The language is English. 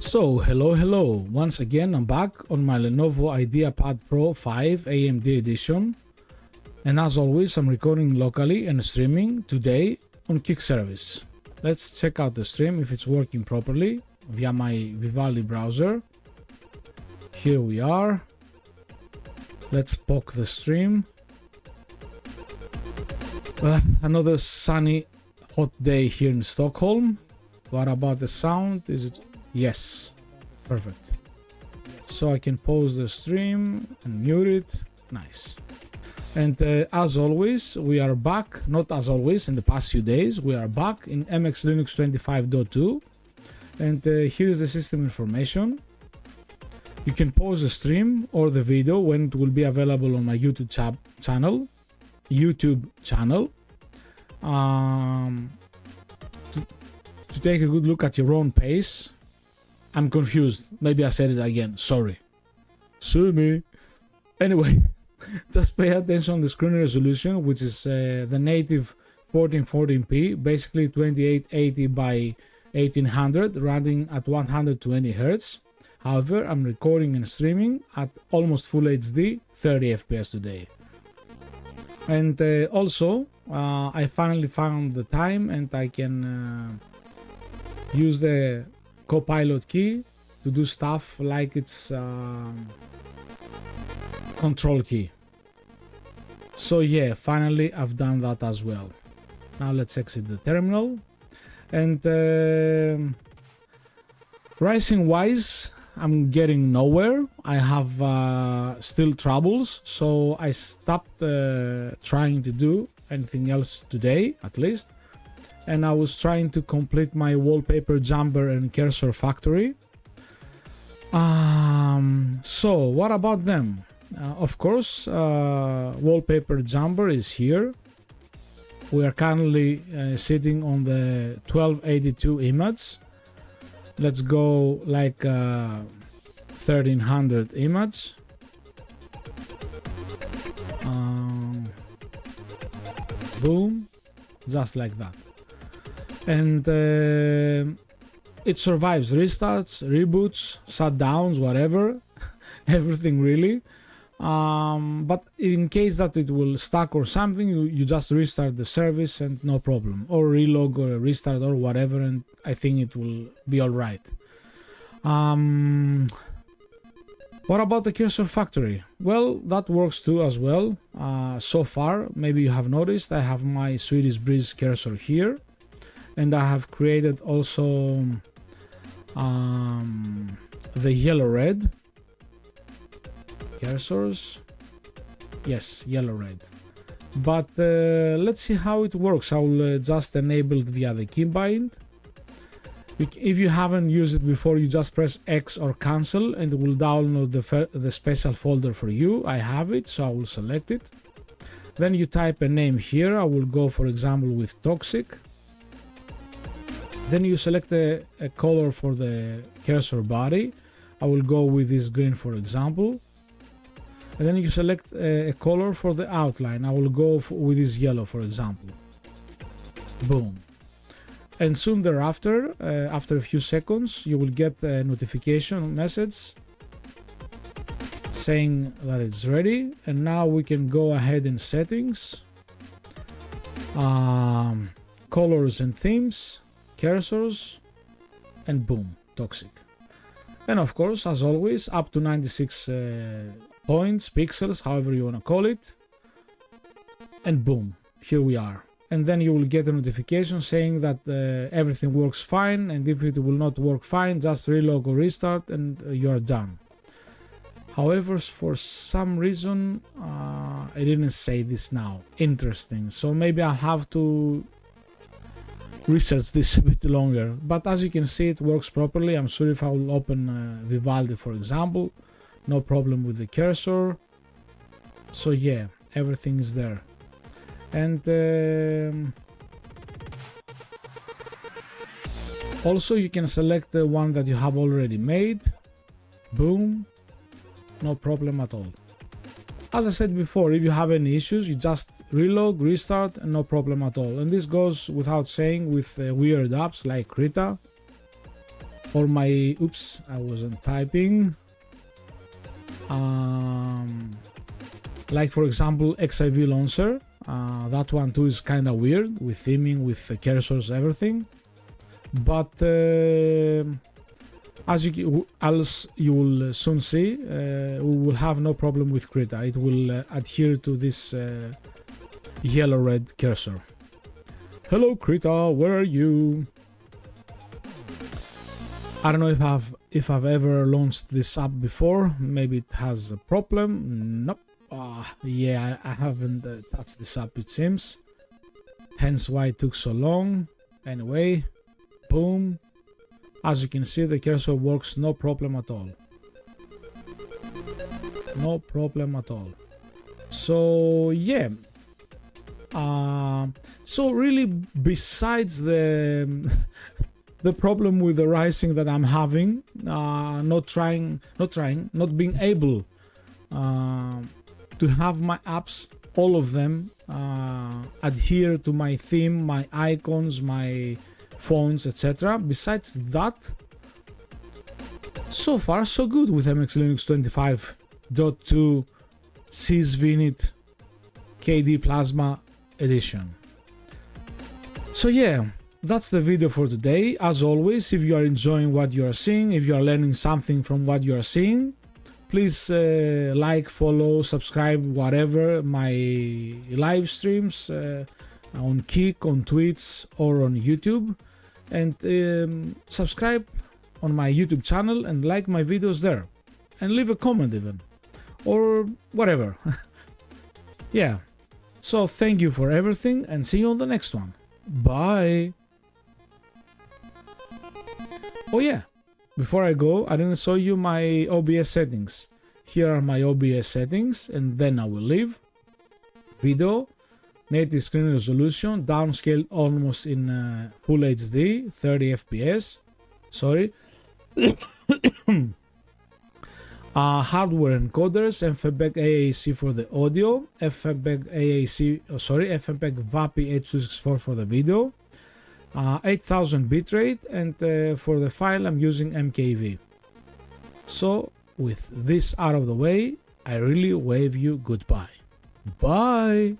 So hello, once again I'm back on my Lenovo IdeaPad Pro 5 AMD edition, and as always I'm recording locally and streaming today on Kick service. Let's check out the stream if it's working properly via my Vivaldi browser. Here we are. Let's poke the stream. Another sunny hot day here in Stockholm. What about the sound? Is it? Yes, perfect. So I can pause the stream and mute it. Nice. And as always, we are back, not as always in the past few days, we are back in MX Linux 25.2. And here is the system information. You can pause the stream or the video when it will be available on my YouTube channel. To take a good look at your own pace. I'm confused. Maybe I said it again. Sorry. Sue me. Anyway, just pay attention on the screen resolution, which is the native 1440p, basically 2880 by 1800, running at 120 Hz. However, I'm recording and streaming at almost full HD, 30 FPS today. And also, I finally found the time and I can use the Copilot key to do stuff like its control key. So yeah, finally I've done that as well. Now let's exit the terminal. And racing wise, I'm getting nowhere. I have still troubles, so I stopped trying to do anything else today, at least. And I was trying to complete my wallpaper jumper and cursor factory. So what about them? Of course, wallpaper jumper is here. We are currently sitting on the 1282 image. Let's go like 1300 image. Boom, just like that. And it survives restarts, reboots, shutdowns, whatever, everything really. But in case that it will stuck or something, you just restart the service and no problem, or relog or restart or whatever, and I think it will be all right. What about the cursor factory? Well, that works too as well. So far, maybe you have noticed, I have my Swedish Breeze cursor here. And I have created also the yellow-red cursors. Yes, yellow-red. But let's see how it works. I will just enable it via the keybind. If you haven't used it before, you just press X or cancel and it will download the special folder for you. I have it, so I will select it. Then you type a name here. I will go, for example, with Toxic. Then you select a color for the cursor body. I will go with this green, for example. And then you select a color for the outline. I will go with this yellow, for example. Boom. And soon thereafter, after a few seconds, you will get a notification message saying that it's ready. And now we can go ahead in settings, colors and themes, cursors, and boom, Toxic. And of course, as always, up to 96 points, pixels, however you want to call it. And boom, here we are. And then you will get a notification saying that everything works fine, and if it will not work fine, just relog or restart and you are done. However, for some reason, I didn't say this now. Interesting. So maybe I'll have to research this a bit longer. But as you can see, it works properly. I'm sure if I will open Vivaldi, for example, no problem with the cursor. So yeah, everything is there. And Also, you can select the one that you have already made. Boom, no problem at all. As I said before, if you have any issues, you just relog, restart, and no problem at all. And this goes without saying with weird apps like Krita or my, oops, I wasn't typing. Like for example, XIV Launcher. That one too is kind of weird with theming, with cursors, everything. But as you will soon see, we will have no problem with Krita. It will adhere to this yellow-red cursor. Hello Krita, where are you? I don't know if I've ever launched this app before. Maybe it has a problem. Nope. Yeah, I haven't touched this app, it seems. Hence why it took so long. Anyway, boom. As you can see, the cursor works no problem at all. No problem at all. So yeah. So really, besides the problem with the rising that I'm having, not being able to have my apps, all of them, adhere to my theme, my icons, my fonts, etc. Besides that, so far so good with MX Linux 25.2 sysvinit KDE Plasma edition. So yeah, that's the video for today. As always, if you are enjoying what you are seeing, if you are learning something from what you are seeing, please like, follow, subscribe, whatever, my live streams on Kick, on Twitch, or on YouTube. And subscribe on my YouTube channel and like my videos there. And leave a comment even. Or whatever. Yeah. So thank you for everything and see you on the next one. Bye. Oh yeah. Before I go, I didn't show you my OBS settings. Here are my OBS settings, and then I will leave. Video, native screen resolution, downscaled almost in full HD, 30 FPS. Sorry. Hardware encoders, FFmpeg AAC for the audio, FFmpeg VAPI 8264 for the video. 8000 bitrate, and for the file I'm using MKV. So with this out of the way, I really wave you goodbye. Bye.